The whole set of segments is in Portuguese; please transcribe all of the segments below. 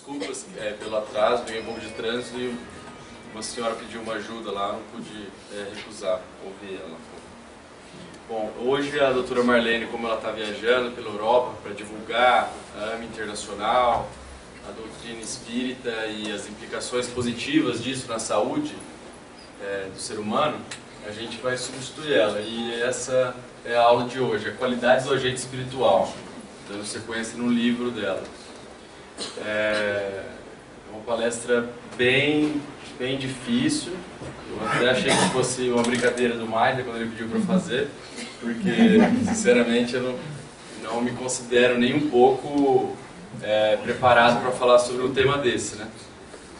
desculpas pelo atraso, peguei um pouco de trânsito e uma senhora pediu uma ajuda lá, não pude recusar, ouvir ela. Bom, hoje a doutora Marlene, como ela está viajando pela Europa para divulgar a AME Internacional, a doutrina espírita e as implicações positivas disso na saúde do ser humano, a gente vai substituir ela. E essa é a aula de hoje, a qualidades do agente espiritual, dando sequência no livro dela. É uma palestra bem difícil. Eu até achei que fosse uma brincadeira do Maida quando ele pediu para fazer, porque sinceramente eu não me considero nem um pouco preparado para falar sobre um tema desse, né?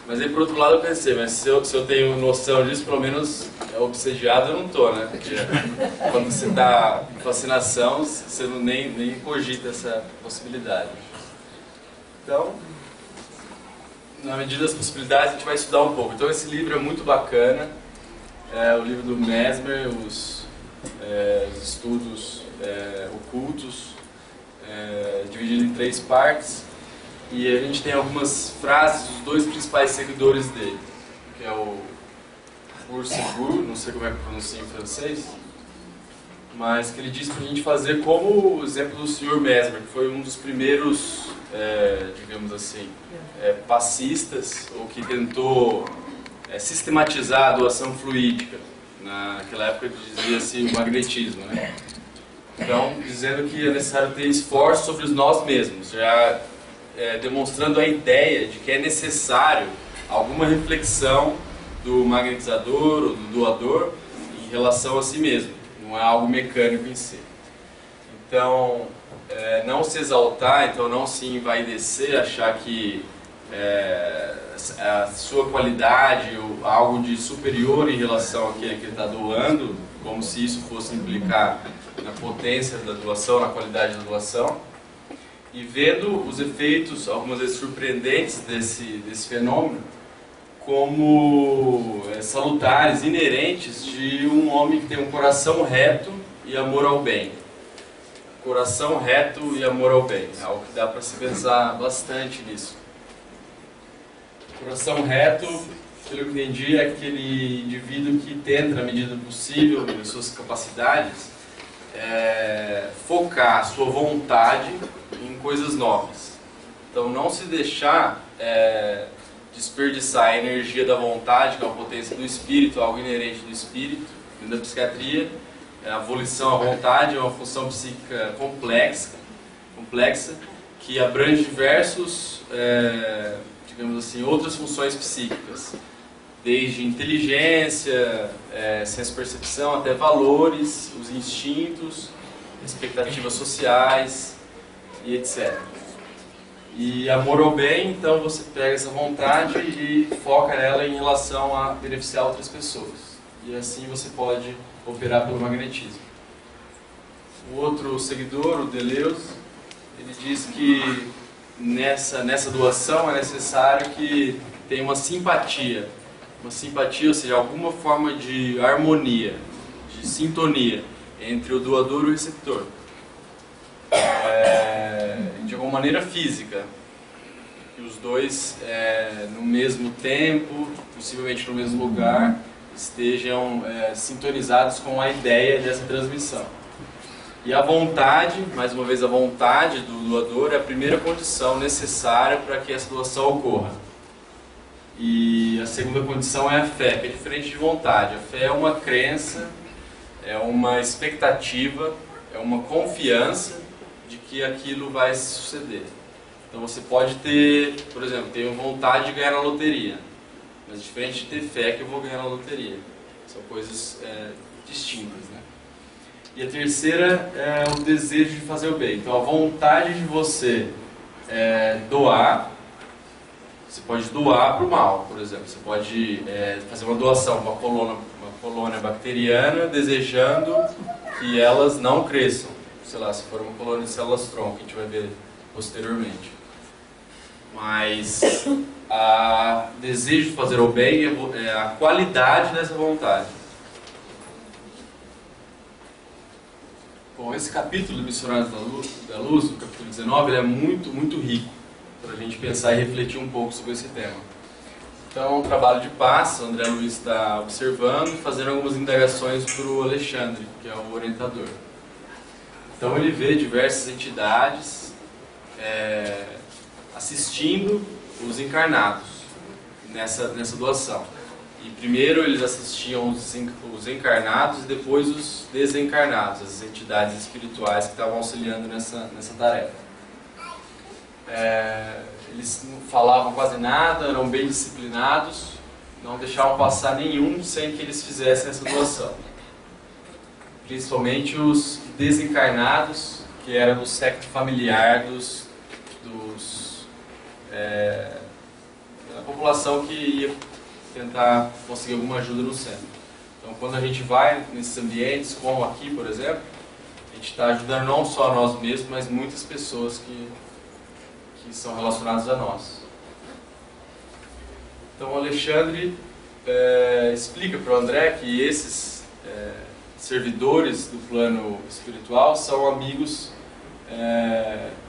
Mas aí por outro lado eu pensei, mas se eu tenho noção disso, pelo menos obsediado eu não estou, né? Porque quando você está em fascinação, você nem cogita essa possibilidade. Então, na medida das possibilidades, a gente vai estudar um pouco. Então esse livro é muito bacana, é o livro do Mesmer, os estudos ocultos, dividido em 3 partes. E a gente tem algumas frases dos 2 principais seguidores dele, que é o Boursegur, não sei como é que pronuncia em francês, mas que ele diz para a gente fazer como o exemplo do Sr. Mesmer, que foi um dos primeiros, digamos assim, passistas, ou que tentou sistematizar a doação fluídica. Naquela época dizia-se o magnetismo, né? Então, dizendo que é necessário ter esforço sobre nós mesmos, já demonstrando a ideia de que é necessário alguma reflexão do magnetizador ou do doador em relação a si mesmo, não é algo mecânico em si. Então, não se exaltar, então não se envaidecer, achar que a sua qualidade ou algo de superior em relação àquele que ele está doando, como se isso fosse implicar na potência da doação, na qualidade da doação. E vendo os efeitos, algumas vezes surpreendentes desse fenômeno, como salutares, inerentes de um homem que tem um coração reto e amor ao bem. Coração reto e amor ao bem, é algo que dá para se pensar bastante nisso. Coração reto, pelo que eu entendi, é aquele indivíduo que tenta, na medida do possível, nas suas capacidades, focar a sua vontade em coisas novas. Então não se deixar desperdiçar a energia da vontade, que é a potência do espírito, algo inerente do espírito. Dentro da psiquiatria, a volição à vontade é uma função psíquica complexa que abrange diversos, digamos assim, outras funções psíquicas, desde inteligência, senso-percepção, até valores, os instintos, expectativas sociais e etc. E amor ao bem, então você pega essa vontade e foca nela em relação a beneficiar outras pessoas. E assim você pode operar pelo magnetismo. O outro seguidor, o Deleuze, ele diz que nessa doação é necessário que tenha uma simpatia, ou seja, alguma forma de harmonia, de sintonia entre o doador e o receptor. De alguma maneira física, que os dois no mesmo tempo, possivelmente no mesmo lugar, estejam sintonizados com a ideia dessa transmissão. E a vontade, mais uma vez a vontade do doador, é a primeira condição necessária para que essa doação ocorra. E a segunda condição é a fé, que é diferente de vontade. A fé é uma crença, é uma expectativa, é uma confiança de que aquilo vai suceder. Então você pode ter, por exemplo, tenho vontade de ganhar na loteria, mas diferente de ter fé que eu vou ganhar na loteria. São coisas distintas, né? E a terceira é o desejo de fazer o bem. Então a vontade de você doar, você pode doar para o mal, por exemplo. Você pode fazer uma doação para uma colônia bacteriana, desejando que elas não cresçam. Sei lá, se for uma colônia de células-tronco, que a gente vai ver posteriormente. Mas o desejo de fazer o bem é a qualidade dessa vontade. Bom, esse capítulo do Missionários da Luz, o capítulo 19, ele é muito rico para a gente pensar e refletir um pouco sobre esse tema. Então, é um trabalho de paz, o André Luiz está observando e fazendo algumas indagações para o Alexandre, que é o orientador. Então, ele vê diversas entidades assistindo os encarnados nessa doação. E primeiro eles assistiam os encarnados e depois os desencarnados, as entidades espirituais que estavam auxiliando nessa tarefa. Eles não falavam quase nada, eram bem disciplinados, não deixavam passar nenhum sem que eles fizessem essa doação. Principalmente os desencarnados, que eram do séquito familiar da população que ia tentar conseguir alguma ajuda no centro. Então, quando a gente vai nesses ambientes, como aqui, por exemplo, a gente está ajudando não só a nós mesmos, mas muitas pessoas que são relacionadas a nós. Então, o Alexandre explica para o André que esses servidores do plano espiritual são amigos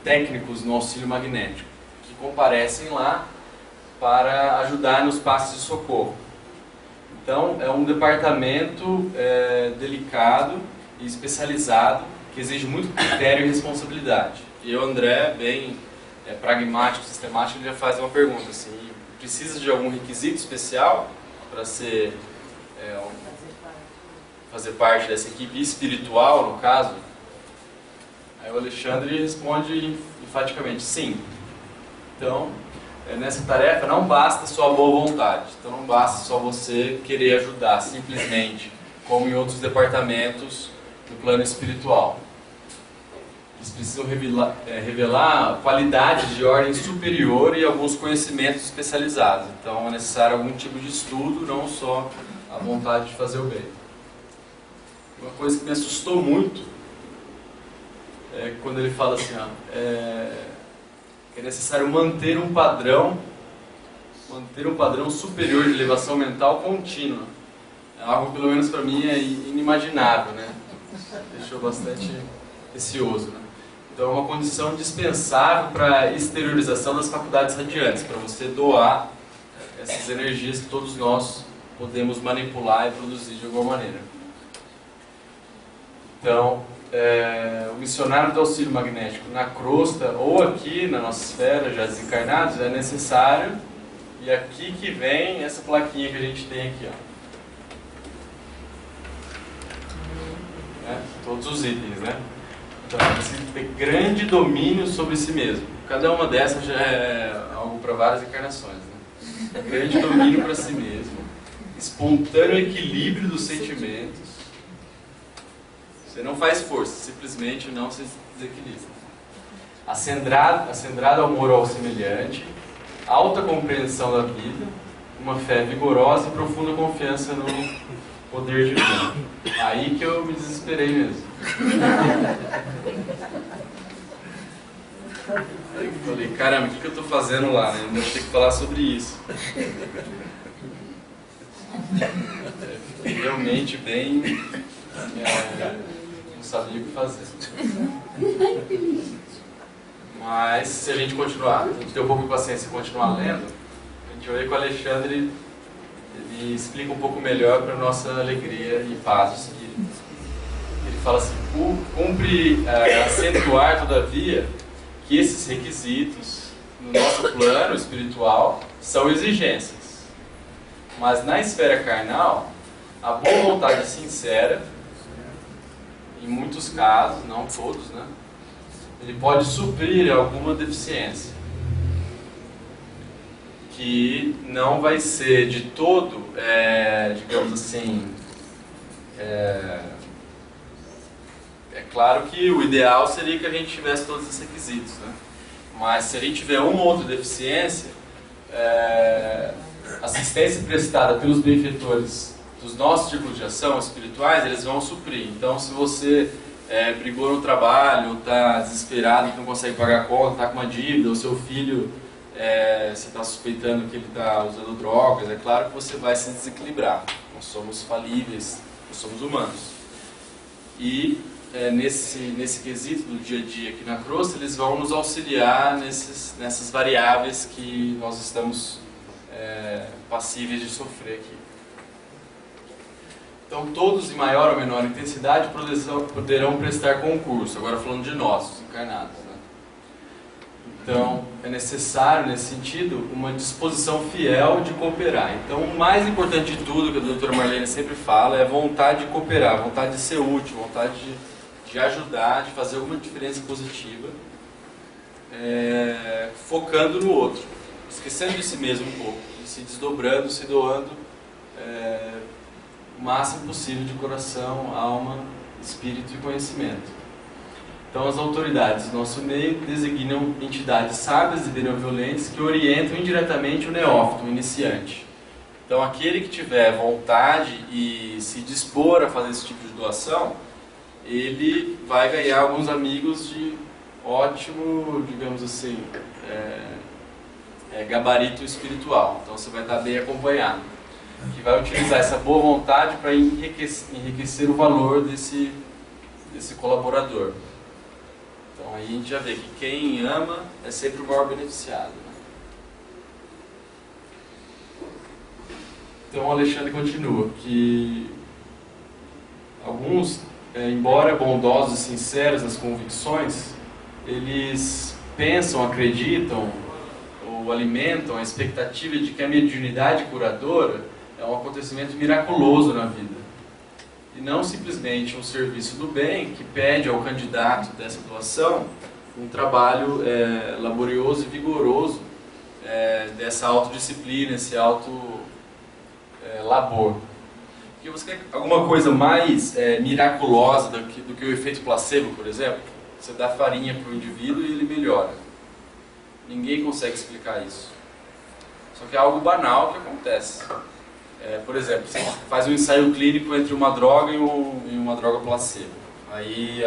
técnicos no auxílio magnético, que comparecem lá para ajudar nos passos de socorro. Então, é um departamento delicado e especializado, que exige muito critério e responsabilidade. E o André, bem pragmático, sistemático, ele já faz uma pergunta assim: precisa de algum requisito especial para fazer parte dessa equipe espiritual, no caso? Aí o Alexandre responde enfaticamente: sim. Então, nessa tarefa não basta só a boa vontade, então não basta só você querer ajudar simplesmente, como em outros departamentos do plano espiritual. Eles precisam revelar qualidades de ordem superior e alguns conhecimentos especializados. Então é necessário algum tipo de estudo, não só a vontade de fazer o bem. Uma coisa que me assustou muito é quando ele fala assim, que é necessário manter um padrão superior de elevação mental contínua. É algo, pelo menos para mim, é inimaginável, né? Deixou bastante receoso, né? Então é uma condição indispensável para a exteriorização das faculdades radiantes, para você doar essas energias que todos nós podemos manipular e produzir de alguma maneira. Então, o missionário do auxílio magnético na crosta ou aqui na nossa esfera, já desencarnados, é necessário. E aqui que vem essa plaquinha que a gente tem aqui, ó. Todos os itens, né? Então, você tem que ter grande domínio sobre si mesmo. Cada uma dessas já é algo para várias encarnações, né? Grande domínio para si mesmo, espontâneo equilíbrio dos sentimentos. Você não faz força, simplesmente não se desequilibra. Acendrado amor ao semelhante, alta compreensão da vida, uma fé vigorosa e profunda confiança no poder divino. Aí que eu me desesperei mesmo. Aí eu falei, caramba, o que eu estou fazendo lá, né? Ainda tenho que falar sobre isso. Fiquei realmente bem... não sabia o que fazer. Mas se a gente continuar, a gente ter um pouco de paciência e continuar lendo, a gente vai ver que o Alexandre ele explica um pouco melhor para a nossa alegria e paz o seguinte. Ele fala assim: cumpre acentuar, todavia, que esses requisitos no nosso plano espiritual são exigências, mas na esfera carnal a boa vontade sincera, em muitos casos, não todos, né, ele pode suprir alguma deficiência que não vai ser de todo, digamos assim, é claro que o ideal seria que a gente tivesse todos esses requisitos, né? Mas se a gente tiver uma ou outra deficiência, assistência prestada pelos benfeitores dos nossos círculos de ação espirituais, eles vão suprir. Então, se você brigou no trabalho, está desesperado, não consegue pagar a conta, está com uma dívida, o seu filho, você está suspeitando que ele está usando drogas, é claro que você vai se desequilibrar. Nós somos falíveis, nós somos humanos. E nesse quesito do dia a dia aqui na crosta, eles vão nos auxiliar nessas variáveis que nós estamos passíveis de sofrer aqui. Então, todos em maior ou menor intensidade poderão prestar concurso, agora falando de nós, os encarnados, né? Então, é necessário, nesse sentido, uma disposição fiel de cooperar. Então, o mais importante de tudo, que a doutora Marlene sempre fala, é a vontade de cooperar, vontade de ser útil, vontade de ajudar, de fazer alguma diferença positiva, focando no outro, esquecendo de si mesmo um pouco, se desdobrando, se doando o máximo possível de coração, alma, espírito e conhecimento. Então, as autoridades do nosso meio designam entidades sábias e benevolentes que orientam indiretamente o neófito, o iniciante. Então, aquele que tiver vontade e se dispor a fazer esse tipo de doação, ele vai ganhar alguns amigos de ótimo, digamos assim, gabarito espiritual. Então, você vai estar bem acompanhado, que vai utilizar essa boa vontade para enriquecer o valor desse colaborador. Então aí a gente já vê que quem ama é sempre o maior beneficiado, né? Então o Alexandre continua que alguns, embora bondosos e sinceros nas convicções, eles pensam, acreditam ou alimentam a expectativa de que a mediunidade curadora é um acontecimento miraculoso na vida. E não simplesmente um serviço do bem que pede ao candidato dessa doação um trabalho laborioso e vigoroso dessa autodisciplina, esse labor. Porque você quer alguma coisa mais miraculosa do que o efeito placebo, por exemplo? Você dá farinha para o indivíduo e ele melhora. Ninguém consegue explicar isso. Só que é algo banal que acontece. Por exemplo, você faz um ensaio clínico entre uma droga e uma droga placebo. Aí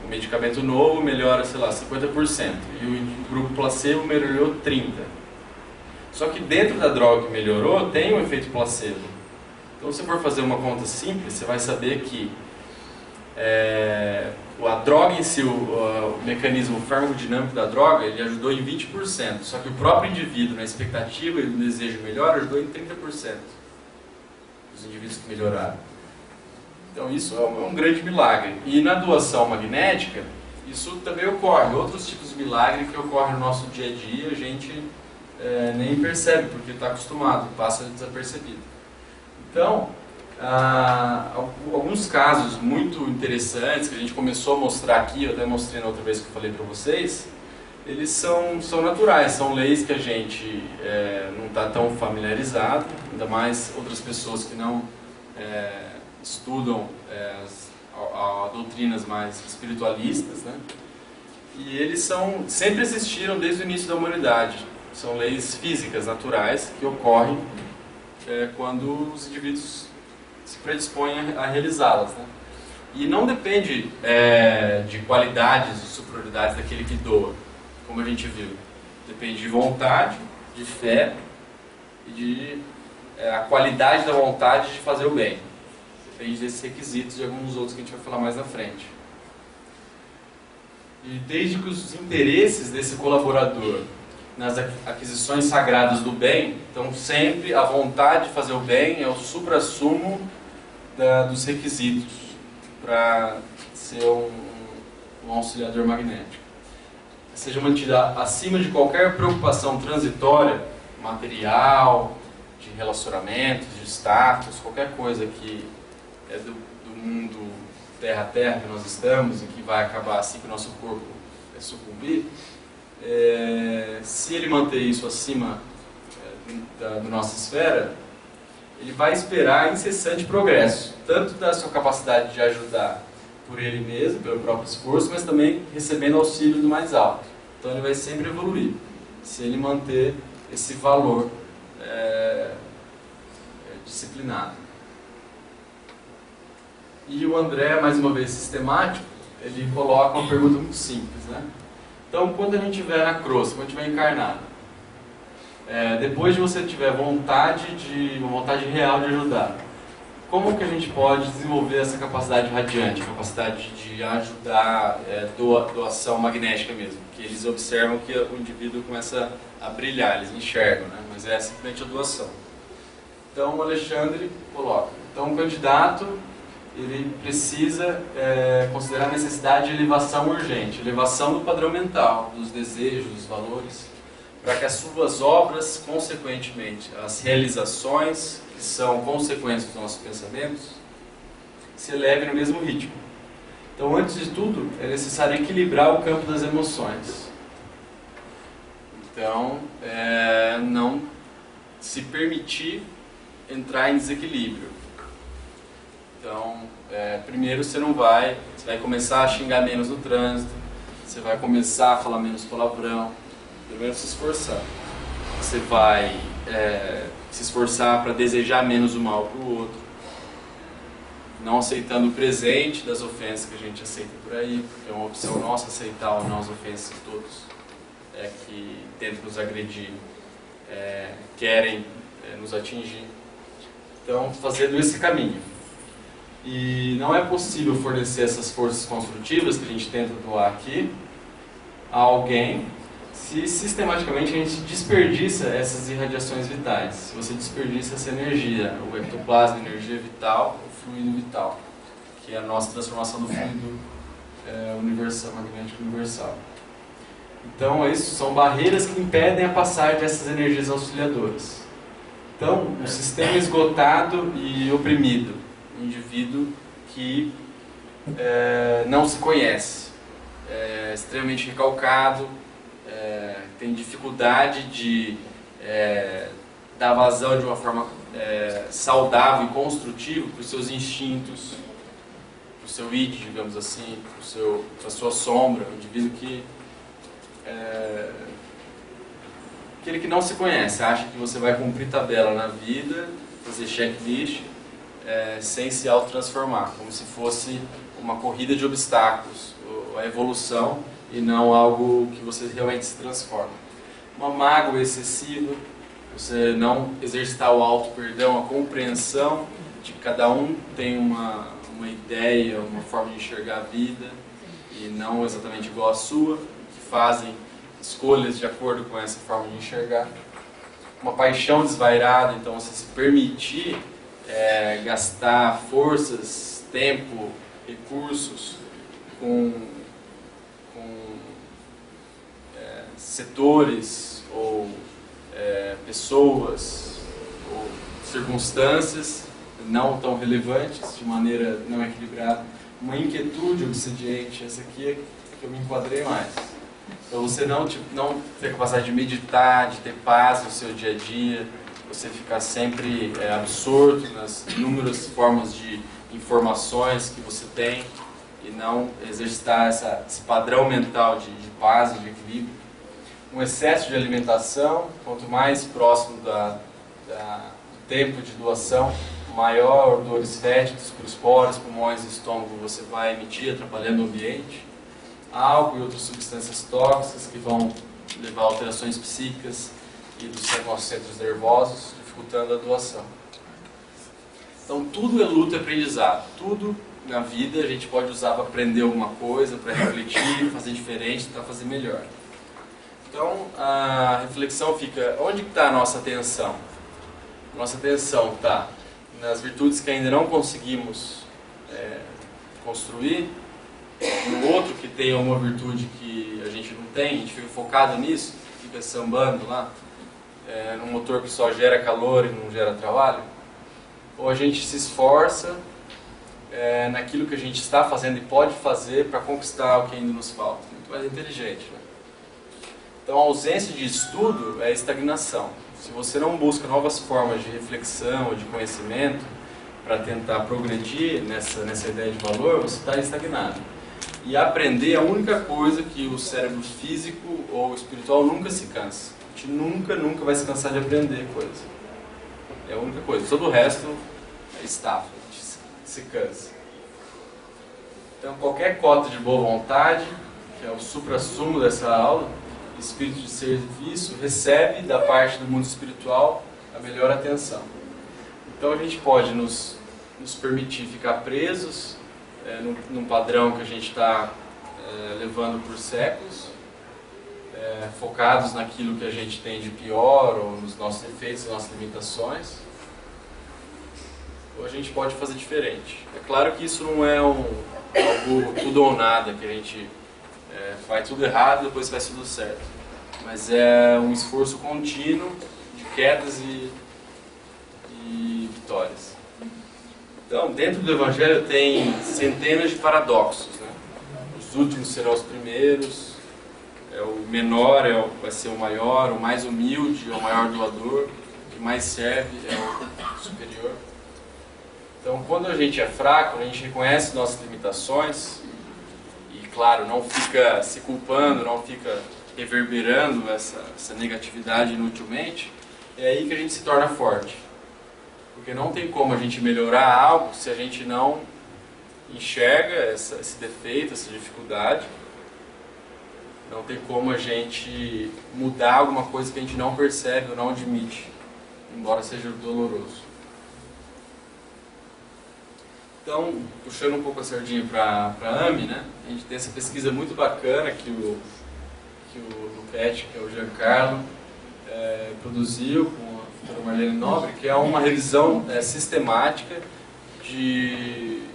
o medicamento novo melhora, sei lá, 50%. E o grupo placebo melhorou 30%. Só que dentro da droga que melhorou, tem um efeito placebo. Então, se você for fazer uma conta simples, você vai saber que a droga em si, o mecanismo farmacodinâmico da droga, ele ajudou em 20%. Só que o próprio indivíduo, na expectativa e no desejo melhor, ajudou em 30%. Os indivíduos que melhoraram. Então isso é um grande milagre. E na doação magnética, isso também ocorre. Outros tipos de milagre que ocorrem no nosso dia a dia, a gente nem percebe, porque está acostumado, passa desapercebido. Então, alguns casos muito interessantes que a gente começou a mostrar aqui, eu até mostrei na outra vez que eu falei para vocês, eles são naturais, são leis que a gente não está tão familiarizado, ainda mais outras pessoas que não estudam doutrinas mais espiritualistas, né? E eles sempre existiram desde o início da humanidade. São leis físicas, naturais, que ocorrem quando os indivíduos se predispõem a realizá-las, né? E não depende de qualidades e superioridades daquele que doa, como a gente viu. Depende de vontade, de fé e de a qualidade da vontade de fazer o bem. Depende desses requisitos e de alguns outros que a gente vai falar mais na frente. E desde que os interesses desse colaborador nas aquisições sagradas do bem, então sempre a vontade de fazer o bem é o suprassumo dos requisitos para ser um auxiliador magnético. Seja mantida acima de qualquer preocupação transitória, material, de relacionamentos, de status, qualquer coisa que é do mundo terra a terra que nós estamos e que vai acabar assim que o nosso corpo sucumbir, se ele manter isso acima da nossa esfera, ele vai esperar incessante progresso, tanto da sua capacidade de ajudar por ele mesmo, pelo próprio esforço, mas também recebendo auxílio do mais alto. Então ele vai sempre evoluir, se ele manter esse valor disciplinado. E o André, mais uma vez sistemático, ele coloca uma pergunta muito simples, né? Então, quando a gente estiver na crosta, quando estiver encarnado, depois de você tiver uma vontade real de ajudar, como que a gente pode desenvolver essa capacidade radiante, a capacidade de ajudar, doação magnética mesmo? Que eles observam que o indivíduo começa a brilhar, eles enxergam, né? Mas é simplesmente a doação. Então o Alexandre coloca, então o candidato ele precisa considerar a necessidade de elevação urgente, elevação do padrão mental, dos desejos, dos valores, para que as suas obras, consequentemente, as realizações que são consequências dos nossos pensamentos, se elevem no mesmo ritmo. Então, antes de tudo, é necessário equilibrar o campo das emoções. Então, não se permitir entrar em desequilíbrio. Então, primeiro você vai começar a xingar menos no trânsito, você vai começar a falar menos palavrão, primeiro se esforçar. Você vai se esforçar para desejar menos o mal para o outro, não aceitando o presente das ofensas que a gente aceita por aí, porque é uma opção nossa aceitar ou não as ofensas que todos que tentam nos agredir querem nos atingir. Então, fazendo esse caminho. E não é possível fornecer essas forças construtivas que a gente tenta doar aqui a alguém se sistematicamente a gente desperdiça essas irradiações vitais. Se você desperdiça essa energia, o ectoplasma, a energia vital, o fluido vital, que é a nossa transformação do fluido universal, magnético universal. Então, isso são barreiras que impedem a passagem dessas energias auxiliadoras. Então, o sistema esgotado e oprimido, o indivíduo que não se conhece, extremamente recalcado, tem dificuldade de dar vazão de uma forma saudável e construtiva para os seus instintos, para o seu id, digamos assim, para a sua sombra, um indivíduo que aquele que não se conhece, acha que você vai cumprir tabela na vida, fazer checklist, sem se autotransformar, como se fosse uma corrida de obstáculos, a evolução, e não algo que você realmente se transforma. Uma mágoa excessiva, você não exercitar o auto-perdão, a compreensão de que cada um tem uma ideia, uma forma de enxergar a vida, e não exatamente igual à sua, que fazem escolhas de acordo com essa forma de enxergar. Uma paixão desvairada, então você se permitir gastar forças, tempo, recursos com setores ou pessoas ou circunstâncias não tão relevantes, de maneira não equilibrada. Uma inquietude obsediente, essa aqui é que eu me enquadrei mais. Então você não ter capacidade de meditar, de ter paz no seu dia a dia, você ficar sempre absorto nas inúmeras formas de informações que você tem e não exercitar esse padrão mental de paz e de equilíbrio. Um excesso de alimentação, quanto mais próximo do tempo de doação, maior odores fétidos para os poros, pulmões e estômago você vai emitir, atrapalhando o ambiente. Álcool e outras substâncias tóxicas que vão levar a alterações psíquicas e dos nossos centros nervosos, dificultando a doação. Então tudo é luta e aprendizado. Tudo na vida a gente pode usar para aprender alguma coisa, para refletir, fazer diferente, tentar fazer melhor. Então a reflexão fica, onde está a nossa atenção? Nossa atenção está nas virtudes que ainda não conseguimos construir, no outro que tem alguma virtude que a gente não tem, a gente fica focado nisso, fica sambando lá, num motor que só gera calor e não gera trabalho, ou a gente se esforça naquilo que a gente está fazendo e pode fazer para conquistar o que ainda nos falta. Muito mais inteligente, né? Então a ausência de estudo é estagnação. Se você não busca novas formas de reflexão ou de conhecimento para tentar progredir nessa ideia de valor, você está estagnado. E aprender é a única coisa que o cérebro físico ou espiritual nunca se cansa. A gente nunca vai se cansar de aprender coisa. É a única coisa. Todo o resto é estafa, a gente se cansa. Então qualquer cota de boa vontade, que é o suprassumo dessa aula, espírito de serviço, recebe da parte do mundo espiritual a melhor atenção. Então a gente pode nos nos permitir ficar presos num padrão que a gente está levando por séculos, focados naquilo que a gente tem de pior, ou nos nossos defeitos, nas nossas limitações, ou a gente pode fazer diferente. É claro que isso não é algo tudo ou nada, que a gente faz tudo errado e depois faz tudo certo, mas é um esforço contínuo de quedas e vitórias. Então, dentro do Evangelho tem centenas de paradoxos, né? Os últimos serão os primeiros, o menor vai ser o maior, o mais humilde é o maior doador, o que mais serve é o superior. Então, quando a gente é fraco, a gente reconhece nossas limitações e, claro, não fica se culpando, não fica reverberando essa negatividade inutilmente, é aí que a gente se torna forte. Porque não tem como a gente melhorar algo se a gente não enxerga esse defeito, essa dificuldade. Não tem como a gente mudar alguma coisa que a gente não percebe ou não admite, embora seja doloroso. Então, puxando um pouco a sardinha para a AME, né? A gente tem essa pesquisa muito bacana que o Lupete, que é o Giancarlo, produziu com a doutora Marlene Nobre, que é uma revisão sistemática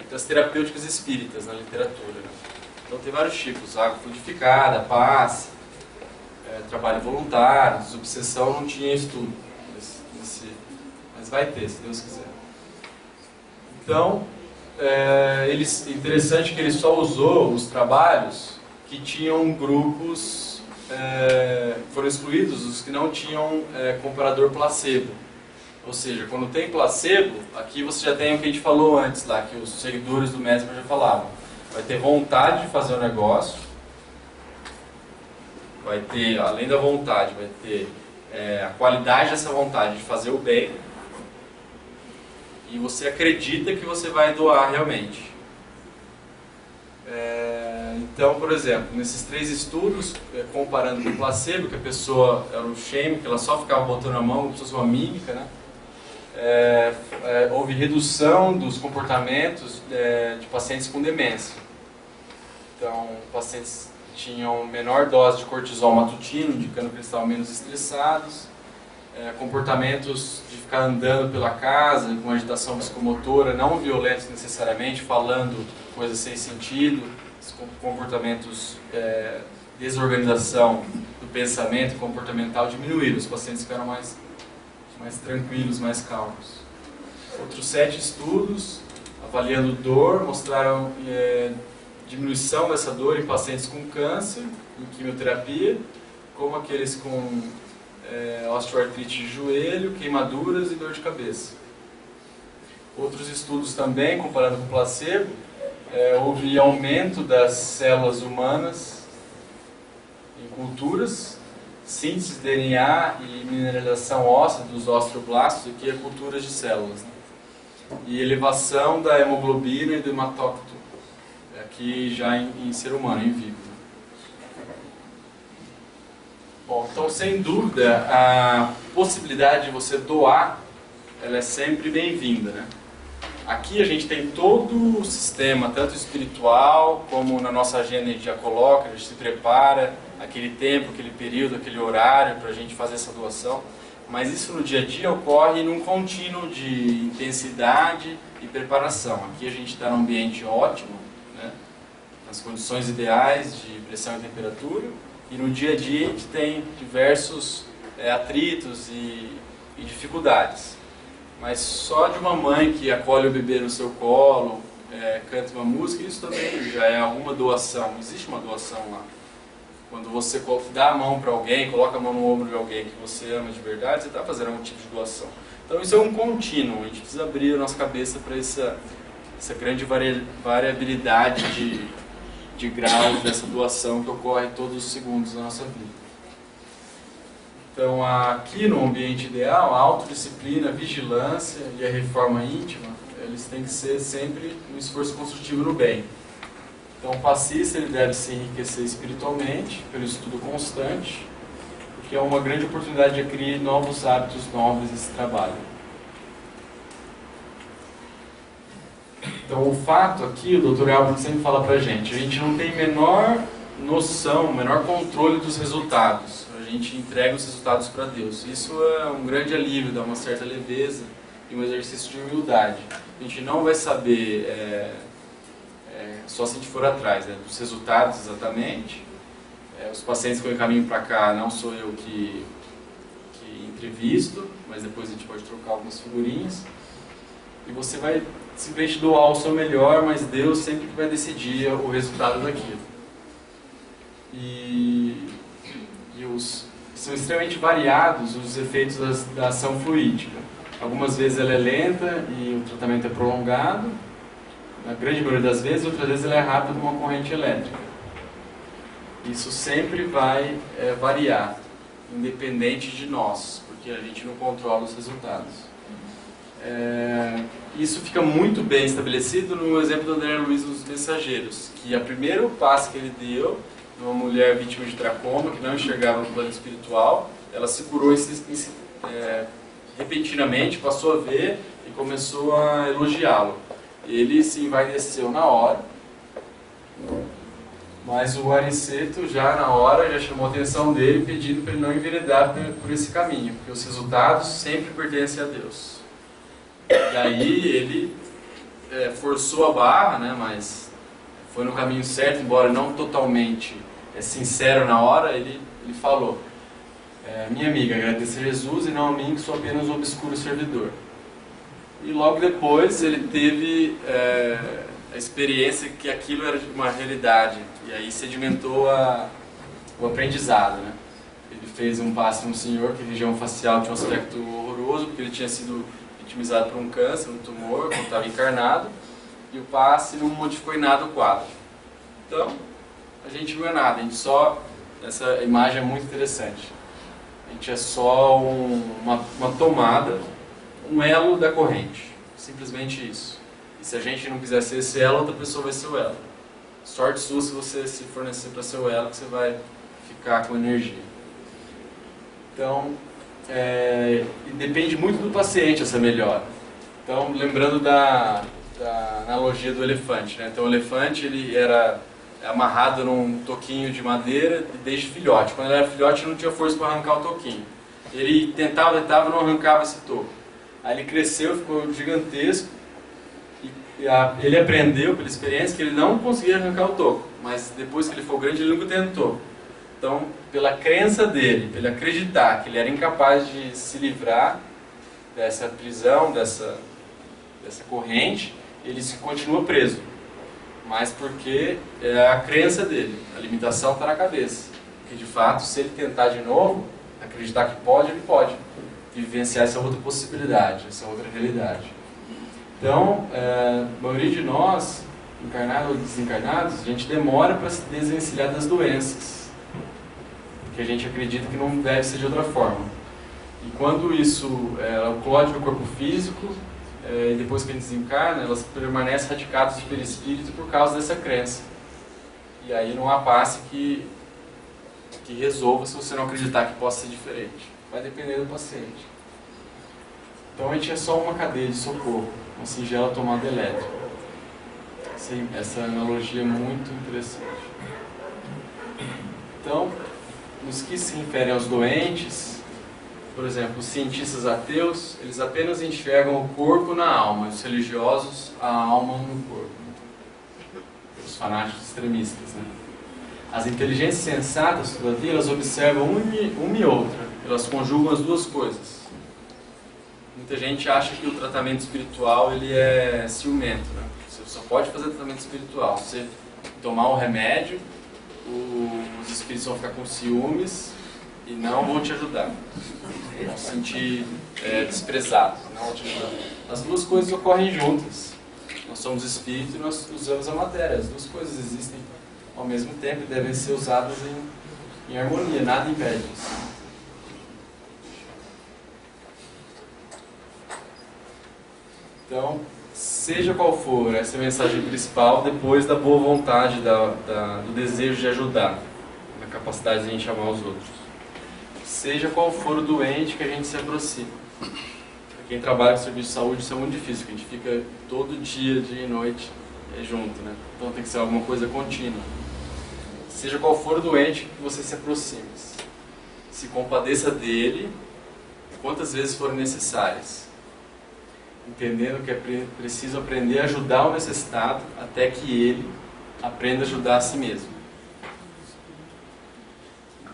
das terapêuticas espíritas na literatura, né? Então tem vários tipos: água fluidificada, passe, trabalho voluntário, desobsessão. Não tinha estudo, mas vai ter, se Deus quiser. Então, interessante que ele só usou os trabalhos que tinham grupos, foram excluídos os que não tinham comparador placebo. Ou seja, quando tem placebo, aqui você já tem o que a gente falou antes lá, que os seguidores do Mesmer já falavam. Vai ter vontade de fazer o negócio, vai ter, além da vontade, vai ter a qualidade dessa vontade de fazer o bem, e você acredita que você vai doar realmente. Então, por exemplo, nesses 3 estudos, comparando com o placebo, que a pessoa era um shame, que ela só ficava botando a mão como se fosse uma mímica, né? Houve redução dos comportamentos de pacientes com demência. Então, pacientes tinham menor dose de cortisol matutino, indicando que eles estavam menos estressados, comportamentos de ficar andando pela casa com agitação psicomotora, não violentos necessariamente, falando coisas sem sentido, comportamentos de desorganização do pensamento comportamental diminuíram, os pacientes ficaram mais tranquilos, mais calmos. Outros 7 estudos avaliando dor mostraram diminuição dessa dor em pacientes com câncer, em quimioterapia, como aqueles com osteoartrite de joelho, queimaduras e dor de cabeça. Outros estudos também, comparando com o placebo, houve aumento das células humanas em culturas, síntese de DNA e mineralização óssea dos osteoblastos, aqui é culturas de células, né? E elevação da hemoglobina e do hematócrito, aqui já em ser humano, em vivo. Bom, então, sem dúvida, a possibilidade de você doar, ela é sempre bem-vinda, né? Aqui a gente tem todo o sistema, tanto espiritual, como na nossa agenda a gente já coloca, a gente se prepara, aquele tempo, aquele período, aquele horário para a gente fazer essa doação. Mas isso no dia a dia ocorre num contínuo de intensidade e preparação. Aqui a gente está num ambiente ótimo, né? Nas condições ideais de pressão e temperatura, e no dia a dia a gente tem diversos atritos e dificuldades. Mas só de uma mãe que acolhe o bebê no seu colo, canta uma música, isso também já é alguma doação. Existe uma doação lá. Quando você dá a mão para alguém, coloca a mão no ombro de alguém que você ama de verdade, você está fazendo algum tipo de doação. Então isso é um contínuo, a gente precisa abrir a nossa cabeça para essa grande variabilidade de graus dessa doação que ocorre todos os segundos da nossa vida. Então aqui no ambiente ideal, a autodisciplina, a vigilância e a reforma íntima, eles têm que ser sempre um esforço construtivo no bem. Então o passista ele deve se enriquecer espiritualmente pelo estudo constante, porque é uma grande oportunidade de adquirir novos hábitos nobres nesse trabalho. Então o fato aqui, o Dr. Albert sempre fala pra gente, a gente não tem menor noção, menor controle dos resultados. A gente entrega os resultados para Deus. Isso é um grande alívio, dá uma certa leveza e um exercício de humildade. A gente não vai saber, só se a gente for atrás, né, dos resultados exatamente. Os pacientes que eu encaminho para cá não sou eu que entrevisto, mas depois a gente pode trocar algumas figurinhas. E você vai simplesmente doar o seu melhor, mas Deus sempre vai decidir o resultado daquilo. São extremamente variados os efeitos da ação fluídica. Algumas vezes ela é lenta e o tratamento é prolongado, na grande maioria das vezes, outras vezes ela é rápida como uma corrente elétrica. Isso sempre vai variar, independente de nós, porque a gente não controla os resultados. Isso fica muito bem estabelecido no exemplo do André Luiz dos Mensageiros, que o primeiro passo que ele deu, uma mulher vítima de tracoma, que não enxergava no plano espiritual, ela se curou repentinamente, passou a ver e começou a elogiá-lo. Ele se envaideceu na hora, mas o Ariceto já na hora já chamou a atenção dele, pedindo para ele não enveredar por esse caminho, porque os resultados sempre pertencem a Deus. E aí ele forçou a barra, né, mas foi no caminho certo, embora não totalmente sincero na hora. Ele falou: minha amiga, agradeça a Jesus e não a mim, que sou apenas um obscuro servidor. E logo depois ele teve a experiência que aquilo era uma realidade, e aí sedimentou o aprendizado, né? Ele fez um passe num senhor que a região facial tinha um aspecto horroroso, porque ele tinha sido vitimizado por um câncer, um tumor, quando estava encarnado, e o passe não modificou em nada o quadro. Então, a gente não é nada, a gente só... Essa imagem é muito interessante. A gente é só uma tomada, um elo da corrente. Simplesmente isso. E se a gente não quiser ser esse elo, outra pessoa vai ser o elo. Sorte sua se você se fornecer para ser o elo, que você vai ficar com energia. Então, depende muito do paciente essa melhora. Então, lembrando da analogia do elefante, né? Então, o elefante ele era amarrado num toquinho de madeira desde filhote. Quando ele era filhote, ele não tinha força para arrancar o toquinho. Ele tentava, não arrancava esse toco. Aí ele cresceu, ficou gigantesco, e ele aprendeu pela experiência que ele não conseguia arrancar o toco. Mas depois que ele ficou grande, ele nunca tentou. Então, pela crença dele, pelo acreditar que ele era incapaz de se livrar dessa prisão, dessa corrente, ele continua preso. Mas porque é a crença dele, a limitação está na cabeça. Porque de fato, se ele tentar de novo, acreditar que pode, ele pode vivenciar essa outra possibilidade, essa outra realidade. Então, a maioria de nós, encarnados ou desencarnados, a gente demora para se desvencilhar das doenças, porque a gente acredita que não deve ser de outra forma. E quando isso eclode no corpo físico, e depois que a gente desencarna, elas permanecem radicadas no perispírito por causa dessa crença. E aí não há passe que resolva se você não acreditar que possa ser diferente. Vai depender do paciente. Então a gente é só uma cadeia de socorro, uma singela tomada elétrica. Essa analogia é muito interessante. Então, nos que se referem aos doentes, por exemplo, os cientistas ateus, eles apenas enxergam o corpo na alma, os religiosos, a alma no corpo. Os fanáticos extremistas, né? As inteligências sensatas, todavia, elas observam uma e outra, elas conjugam as duas coisas. Muita gente acha que o tratamento espiritual ele é ciumento, né? Você só pode fazer tratamento espiritual. Você tomar o remédio, os espíritos vão ficar com ciúmes e não vão te ajudar. Vão se sentir desprezados, não vão te ajudar. As duas coisas ocorrem juntas. Nós somos espírito e nós usamos a matéria. As duas coisas existem ao mesmo tempo e devem ser usadas em harmonia, nada impede isso. Então, seja qual for essa mensagem principal, depois da boa vontade, do desejo de ajudar, da capacidade de a gente amar os outros. Seja qual for o doente que a gente se aproxima. quem trabalha com serviço de saúde, isso é muito difícil, porque a gente fica todo dia e noite junto, né? Então tem que ser alguma coisa contínua. Seja qual for o doente, que você se aproxime. Se compadeça dele quantas vezes forem necessárias. Entendendo que é preciso aprender a ajudar o necessitado até que ele aprenda a ajudar a si mesmo.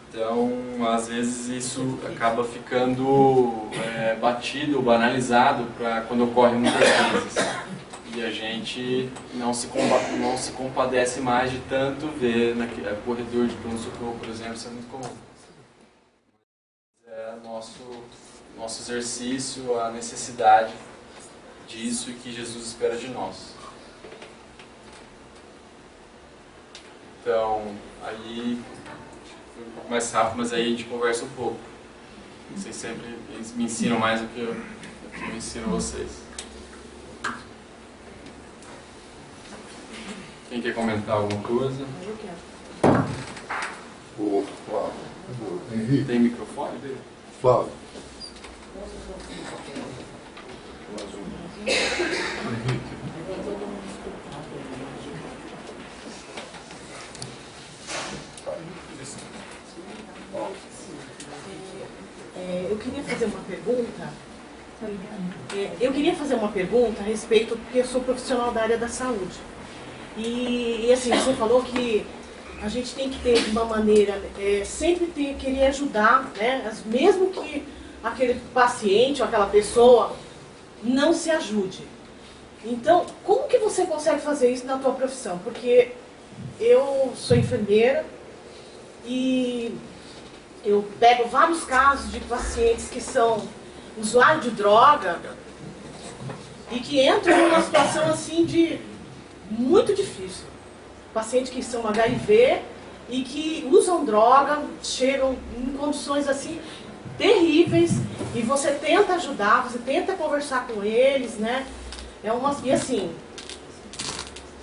Então, às vezes isso acaba ficando batido, banalizado para quando ocorre muitas vezes. E a gente não se compadece mais de tanto ver no corredor de pronto-socorro, por exemplo, isso é muito comum. É nosso exercício, a necessidade disso e que Jesus espera de nós. Então, aí foi um pouco mais rápido, mas aí a gente conversa um pouco. Vocês sempre me ensinam mais do que eu ensino vocês. Quem quer comentar alguma coisa? Eu quero. Henrique, Tem microfone? fala. Eu queria fazer uma pergunta. Eu queria fazer uma pergunta a respeito, porque eu sou profissional da área da saúde. E assim, você falou que a gente tem que ter de uma maneira, sempre querer ajudar, né? Mesmo que aquele paciente ou aquela pessoa não se ajude. Então, como que você consegue fazer isso na tua profissão? Porque eu sou enfermeira e eu pego vários casos de pacientes que são usuários de droga e que entram numa situação assim de muito difícil. Pacientes que são HIV e que usam droga, chegam em condições assim terríveis e você tenta ajudar, você tenta conversar com eles, né? E assim,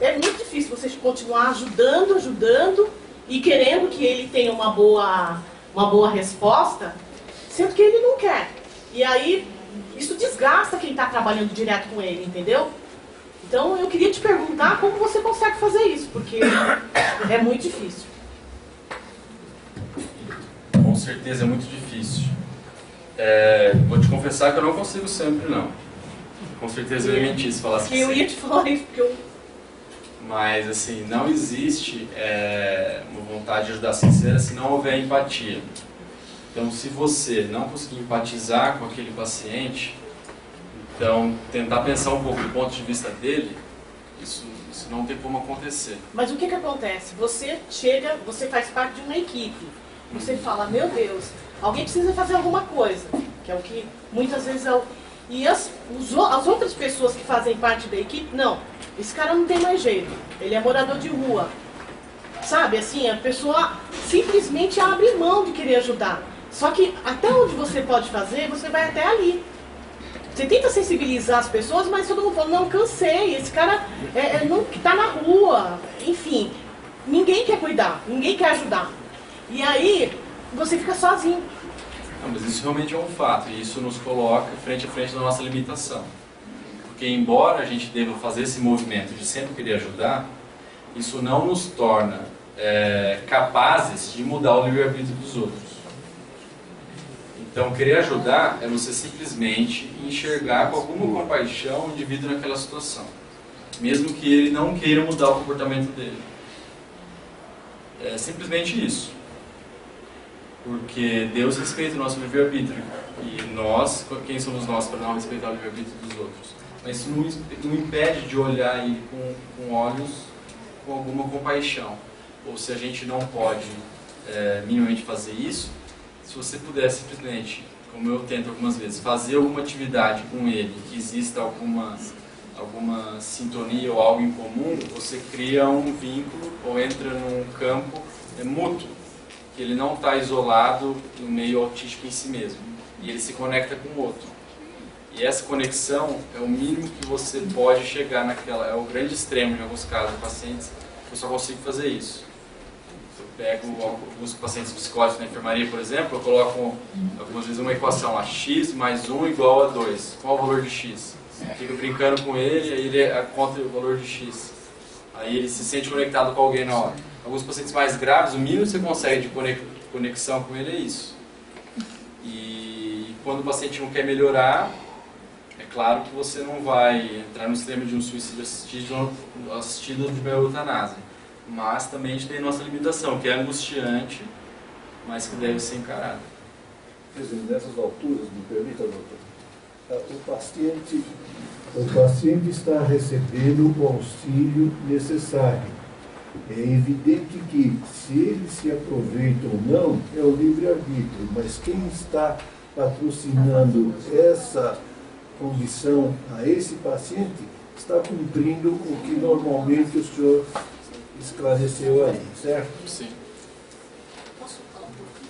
é muito difícil você continuar ajudando e querendo que ele tenha uma boa resposta, sendo que ele não quer. E aí, isso desgasta quem está trabalhando direto com ele, entendeu? Então, eu queria te perguntar como você consegue fazer isso, porque é muito difícil. Com certeza é muito difícil. Vou te confessar que eu não consigo sempre, não. Com certeza eu ia mentir se falasse que eu ia te falar isso, porque eu... Mas, assim, não existe uma vontade de ajudar sincera se não houver empatia. Então, se você não conseguir empatizar com aquele paciente, então, tentar pensar um pouco do ponto de vista dele, isso não tem como acontecer. Mas o que acontece? Você chega, você faz parte de uma equipe. Você fala, meu Deus, alguém precisa fazer alguma coisa. Que é o que muitas vezes é o... E as outras pessoas que fazem parte da equipe, não. Esse cara não tem mais jeito. Ele é morador de rua. Sabe, assim, a pessoa simplesmente abre mão de querer ajudar. Só que até onde você pode fazer, você vai até ali. Você tenta sensibilizar as pessoas, mas todo mundo fala, não, cansei, esse cara não está na rua. Enfim, ninguém quer cuidar, ninguém quer ajudar. E aí, você fica sozinho. Não, mas isso realmente é um fato, e isso nos coloca frente a frente da nossa limitação. Porque embora a gente deva fazer esse movimento de sempre querer ajudar, isso não nos torna capazes de mudar o livre-arbítrio dos outros. Então, querer ajudar é você simplesmente enxergar com alguma compaixão o indivíduo naquela situação, mesmo que ele não queira mudar o comportamento dele. É simplesmente isso. Porque Deus respeita o nosso livre-arbítrio. E nós, quem somos nós para não respeitar o livre-arbítrio dos outros? Mas isso não impede de olhar ele com olhos com alguma compaixão. Ou se a gente não pode minimamente fazer isso, se você puder simplesmente, como eu tento algumas vezes, fazer alguma atividade com ele, que exista alguma sintonia ou algo em comum, você cria um vínculo ou entra num campo mútuo, que ele não está isolado no meio autístico em si mesmo, e ele se conecta com o outro. E essa conexão é o mínimo que você pode chegar naquela, é o grande extremo em alguns casos, pacientes, eu só consigo fazer isso. pego alguns pacientes psicóticos na enfermaria, por exemplo, eu coloco algumas vezes uma equação, a x mais 1 igual a 2. Qual o valor de x? Fico brincando com ele, aí ele conta o valor de x. Aí ele se sente conectado com alguém na hora. Alguns pacientes mais graves, o mínimo que você consegue de conexão com ele é isso. E quando o paciente não quer melhorar, é claro que você não vai entrar no extremo de um suicídio assistido de uma eutanásia. Mas também a gente tem nossa limitação, que é angustiante, mas que deve ser encarada. Quer dizer, nessas alturas, me permita, doutor, o paciente está recebendo o auxílio necessário. É evidente que, se ele se aproveita ou não, é o livre-arbítrio, mas quem está patrocinando essa condição a esse paciente está cumprindo o que normalmente o senhor esclareceu aí, certo? Sim. Posso falar um pouquinho?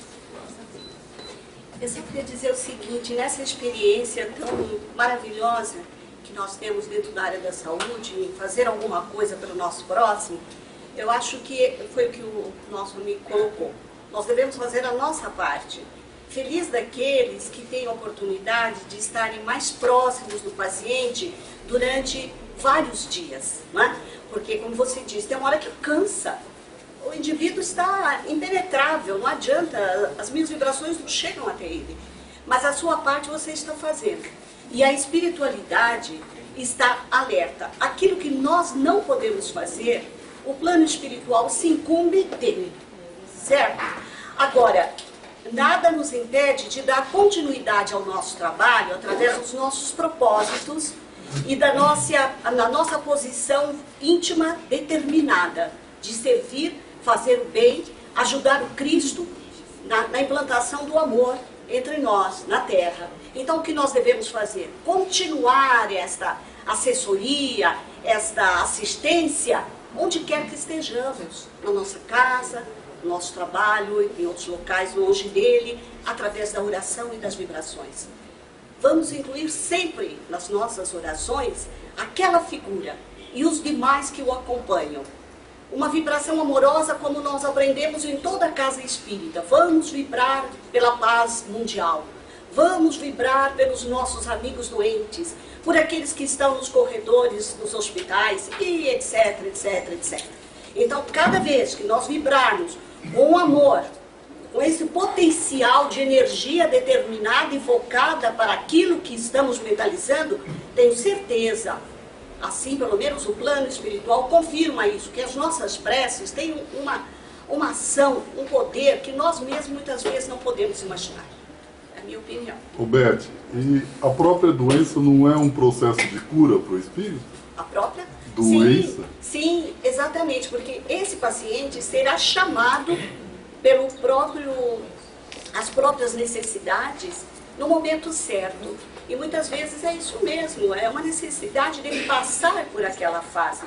Eu só queria dizer o seguinte, nessa experiência tão maravilhosa que nós temos dentro da área da saúde, em fazer alguma coisa pelo nosso próximo, eu acho que foi o que o nosso amigo colocou. Nós devemos fazer a nossa parte. Feliz daqueles que têm a oportunidade de estarem mais próximos do paciente durante vários dias, né? Porque, como você disse, tem uma hora que cansa. O indivíduo está impenetrável, não adianta, as minhas vibrações não chegam até ele. Mas a sua parte você está fazendo. E a espiritualidade está alerta. Aquilo que nós não podemos fazer, o plano espiritual se incumbe dele, certo? Agora, nada nos impede de dar continuidade ao nosso trabalho através dos nossos propósitos e da nossa posição íntima determinada de servir, fazer o bem, ajudar o Cristo na implantação do amor entre nós, na Terra. Então, o que nós devemos fazer? Continuar esta assessoria, esta assistência, onde quer que estejamos, na nossa casa, no nosso trabalho, em outros locais longe dele, através da oração e das vibrações. Vamos incluir sempre nas nossas orações aquela figura e os demais que o acompanham. Uma vibração amorosa como nós aprendemos em toda a casa espírita. Vamos vibrar pela paz mundial. Vamos vibrar pelos nossos amigos doentes, por aqueles que estão nos corredores dos hospitais e etc, etc, etc. Então, cada vez que nós vibrarmos com amor, com esse potencial de energia determinada e focada para aquilo que estamos mentalizando, tenho certeza, assim pelo menos o plano espiritual confirma isso, que as nossas preces têm uma ação, um poder que nós mesmos muitas vezes não podemos imaginar. É a minha opinião. Roberto, e a própria doença não é um processo de cura para o espírito? A própria doença? Sim, exatamente, porque esse paciente será chamado pelo as próprias necessidades no momento certo. E muitas vezes é isso mesmo, é uma necessidade dele passar por aquela fase.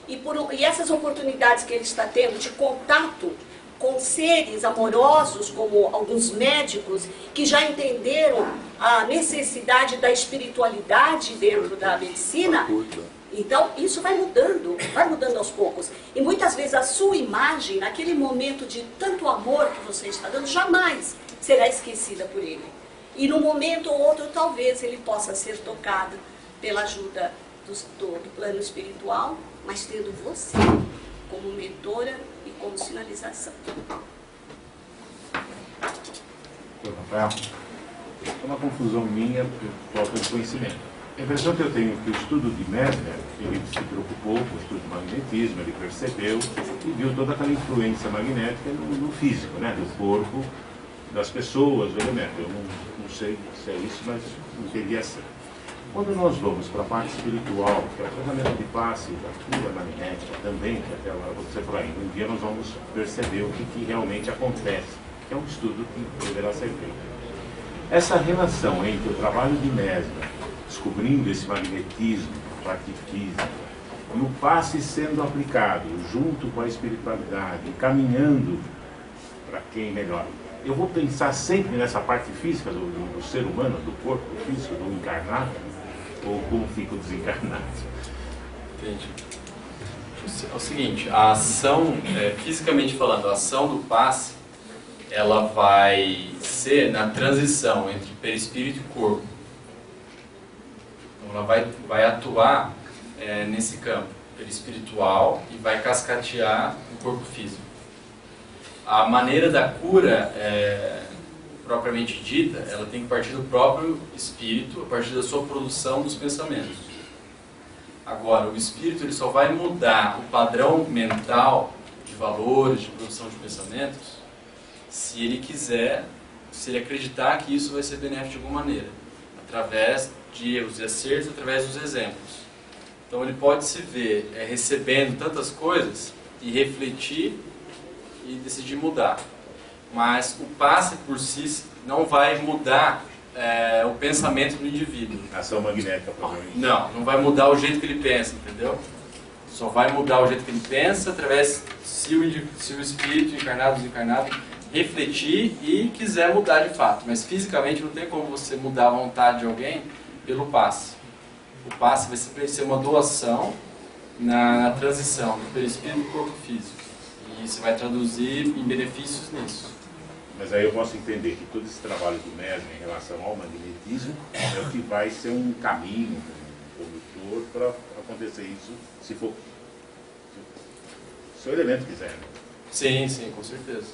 E essas oportunidades que ele está tendo de contato com seres amorosos, como alguns médicos, que já entenderam a necessidade da espiritualidade dentro da medicina. Então, isso vai mudando aos poucos. E muitas vezes a sua imagem, naquele momento de tanto amor que você está dando, jamais será esquecida por ele. E num momento ou outro, talvez ele possa ser tocado pela ajuda do plano espiritual, mas tendo você como mentora e como sinalização. Rafael, é uma confusão minha por falta de conhecimento. A impressão que eu tenho é que o estudo de Mesmer, ele se preocupou com o estudo do magnetismo, ele percebeu e viu toda aquela influência magnética no físico, né, do corpo, das pessoas, do elemento. Eu não sei se é isso, mas entendi assim. Quando nós vamos para a parte espiritual, que é o tratamento de passe, da cura magnética também, que aquela, você falou aí, um dia nós vamos perceber o que realmente acontece, que é um estudo que poderá ser feito. Essa relação entre o trabalho de Mesmer, descobrindo esse magnetismo, a parte física, e o passe sendo aplicado junto com a espiritualidade, caminhando para quem melhor. Eu vou pensar sempre nessa parte física do ser humano, do corpo físico, do encarnado, ou como fica o desencarnado? Entendi. É o seguinte, a ação, fisicamente falando, a ação do passe, ela vai ser na transição entre perispírito e corpo. Então ela vai atuar nesse campo perispiritual e vai cascatear o corpo físico. A maneira da cura, propriamente dita, ela tem que partir do próprio espírito, a partir da sua produção dos pensamentos. Agora, o espírito ele só vai mudar o padrão mental de valores, de produção de pensamentos, se ele quiser, se ele acreditar que isso vai ser benéfico de alguma maneira, através de erros e acertos, através dos exemplos. Então ele pode se ver recebendo tantas coisas e refletir e decidir mudar. Mas o passe por si não vai mudar o pensamento do indivíduo. Ação magnética, provavelmente. Não vai mudar o jeito que ele pensa, entendeu? Só vai mudar o jeito que ele pensa através se o espírito encarnado, desencarnado, refletir e quiser mudar de fato. Mas fisicamente não tem como você mudar a vontade de alguém pelo passe. O passe vai sempre ser uma doação na transição do perispírito para o corpo físico. E você vai traduzir em benefícios nisso. Mas aí eu posso entender que todo esse trabalho do médium em relação ao magnetismo é o que vai ser um caminho, um condutor para acontecer isso, se o elemento quiser. Sim, com certeza.